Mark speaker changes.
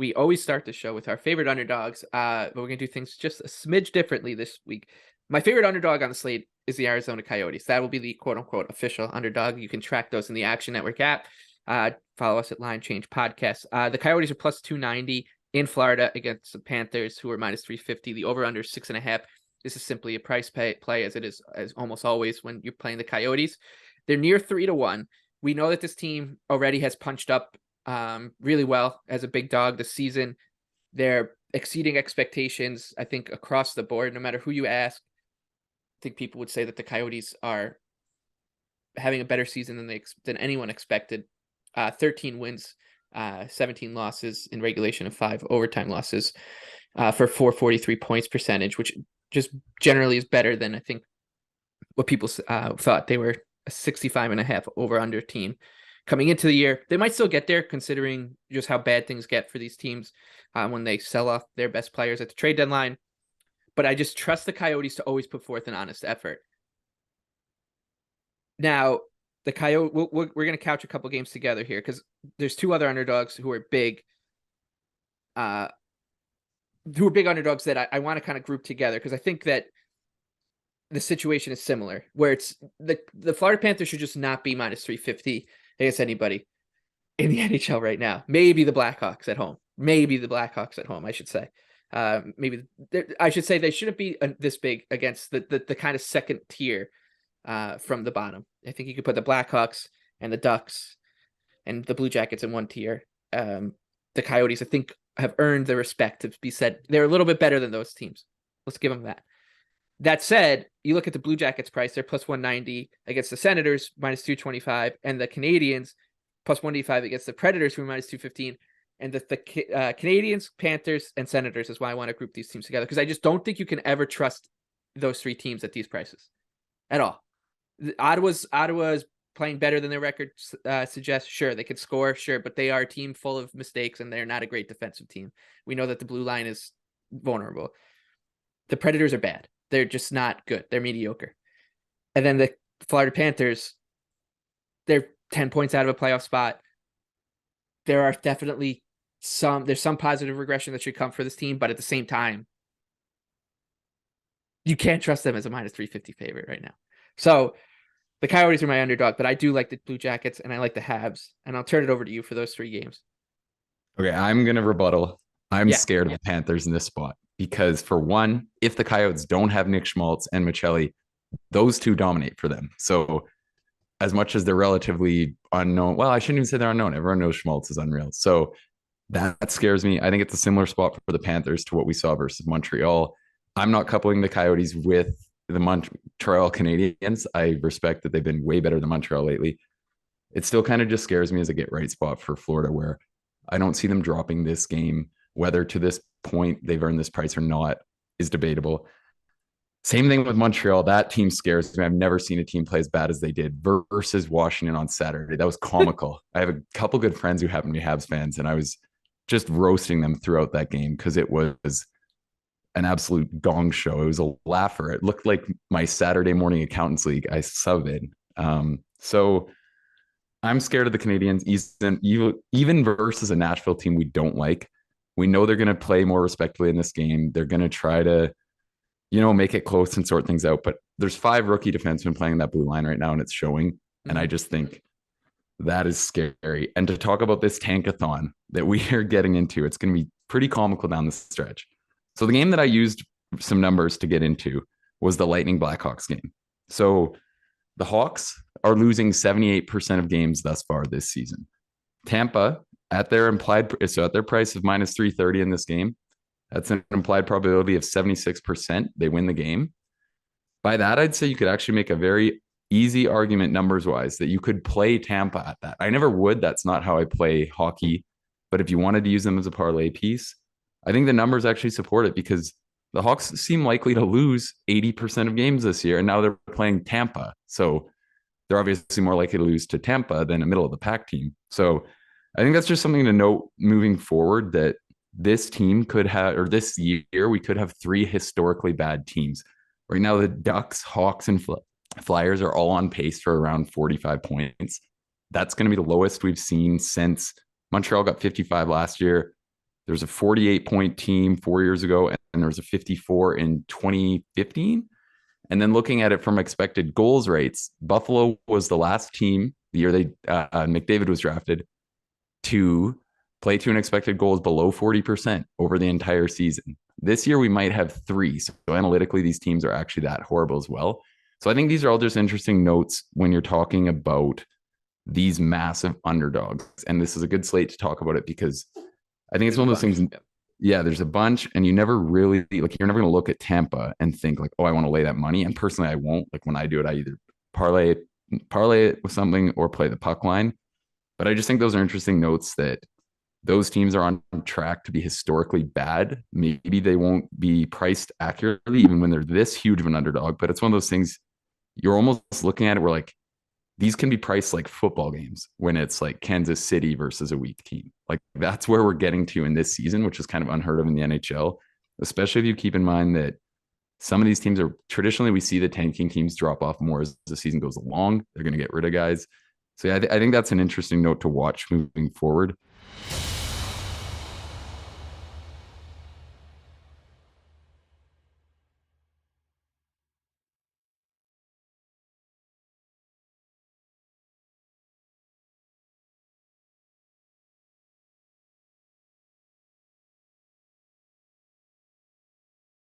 Speaker 1: we always start the show with our favorite underdogs, but we're going to do things just a smidge differently this week. My favorite underdog on the slate is the Arizona Coyotes. That will be the quote-unquote official underdog. You can track those in the Action Network app. Follow us at Line Change Podcast. The Coyotes are plus 290 in Florida against the Panthers, who are minus 350. The over-under 6.5. This is simply a price play, as it is as almost always when you're playing the Coyotes. They're near 3-1. We know that this team already has punched up really well as a big dog this season. They're exceeding expectations, I think, across the board. No matter who you ask, I think people would say that the Coyotes are having a better season than anyone expected. 13 wins, 17 losses in regulation, of 5 overtime losses for 443 points percentage, which just generally is better than I think what people thought. They were a 65.5 over-under team coming into the year. They might still get there, considering just how bad things get for these teams when they sell off their best players at the trade deadline. But I just trust the Coyotes to always put forth an honest effort. Now, the Coyote, we're going to couch a couple games together here because there's 2 other underdogs who are big, underdogs that I want to kind of group together, because I think that the situation is similar, where it's the Florida Panthers should just not be minus 350 against anybody in the NHL right now. Maybe the Blackhawks at home. I should say. I should say they shouldn't be this big against the kind of second tier from the bottom. I think you could put the Blackhawks and the Ducks and the Blue Jackets in one tier. The Coyotes, I think, have earned the respect to be said. They're a little bit better than those teams. Let's give them that. That said, you look at the Blue Jackets price, they're plus 190 against the Senators, minus 225, and the Canadians plus 185 against the Predators, who are minus 215. And the Canadians, Panthers, and Senators is why I want to group these teams together, because I just don't think you can ever trust those 3 teams at these prices at all. Ottawa's playing better than their record suggests. Sure, they could score, sure, but they are a team full of mistakes, and they're not a great defensive team. We know that the blue line is vulnerable. The Predators are bad. They're just not good. They're mediocre. And then the Florida Panthers, they're 10 points out of a playoff spot. There are definitely some positive regression that should come for this team, but at the same time, you can't trust them as a minus 350 favorite right now. So the Coyotes are my underdog, but I do like the Blue Jackets and I like the Habs, and I'll turn it over to you for those 3 games.
Speaker 2: Okay, I'm going to rebuttal. I'm scared of the Panthers in this spot because, for one, if the Coyotes don't have Nick Schmaltz and Michelli, those 2 dominate for them. So as much as they're relatively unknown, well, I shouldn't even say they're unknown. Everyone knows Schmaltz is unreal. So that scares me. I think it's a similar spot for the Panthers to what we saw versus Montreal. I'm not coupling the Coyotes with the Montreal Canadiens. I respect that they've been way better than Montreal lately. It still kind of just scares me as a get right spot for Florida, where I don't see them dropping this game. Whether to this point they've earned this price or not is debatable. Same thing with Montreal. That team scares me. I've never seen a team play as bad as they did versus Washington on Saturday. That was comical. I have a couple good friends who happen to be Habs fans, and I was just roasting them throughout that game because it was an absolute gong show. It was a laugher. It looked like my Saturday morning accountants league I sub in. So I'm scared of the Canadiens, even versus a Nashville team we don't like. We know they're going to play more respectfully in this game. They're going to try to, make it close and sort things out. But there's 5 rookie defensemen playing that blue line right now, and it's showing. And I just think that is scary. And to talk about this tankathon that we are getting into, it's going to be pretty comical down the stretch. So the game that I used some numbers to get into was the Lightning Blackhawks game. So the Hawks are losing 78% of games thus far this season. Tampa, at their price of minus 330 in this game, that's an implied probability of 76%. They win the game. By that, I'd say you could actually make a very easy argument numbers-wise that you could play Tampa at that. I never would. That's not how I play hockey. But if you wanted to use them as a parlay piece, I think the numbers actually support it, because the Hawks seem likely to lose 80% of games this year, and now they're playing Tampa. So they're obviously more likely to lose to Tampa than a middle-of-the-pack team. So I think that's just something to note moving forward, that this team could have, or this year, we could have 3 historically bad teams. Right now, the Ducks, Hawks, and Flyers are all on pace for around 45 points. That's going to be the lowest we've seen since Montreal got 55 last year. There's a 48 point team 4 years ago, and there was a 54 in 2015. And then looking at it from expected goals rates, Buffalo was the last team the year McDavid was drafted to play to an expected goals below 40% over the entire season. This year, we might have 3. So analytically, these teams are actually that horrible as well. So I think these are all just interesting notes when you're talking about these massive underdogs. And this is a good slate to talk about it because I think it's one of those things. Yeah, there's a bunch, and you never really like, you're never going to look at Tampa and think like, oh, I want to lay that money. And personally, I won't. Like when I do it, I either parlay it with something or play the puck line. But I just think those are interesting notes that those teams are on track to be historically bad. Maybe they won't be priced accurately, even when they're this huge of an underdog. But it's one of those things you're almost looking at it where like, these can be priced like football games when it's like Kansas City versus a weak team. Like that's where we're getting to in this season, which is kind of unheard of in the NHL, especially if you keep in mind that some of these teams are traditionally, we see the tanking teams drop off more as the season goes along. They're going to get rid of guys. So yeah, I think that's an interesting note to watch moving forward.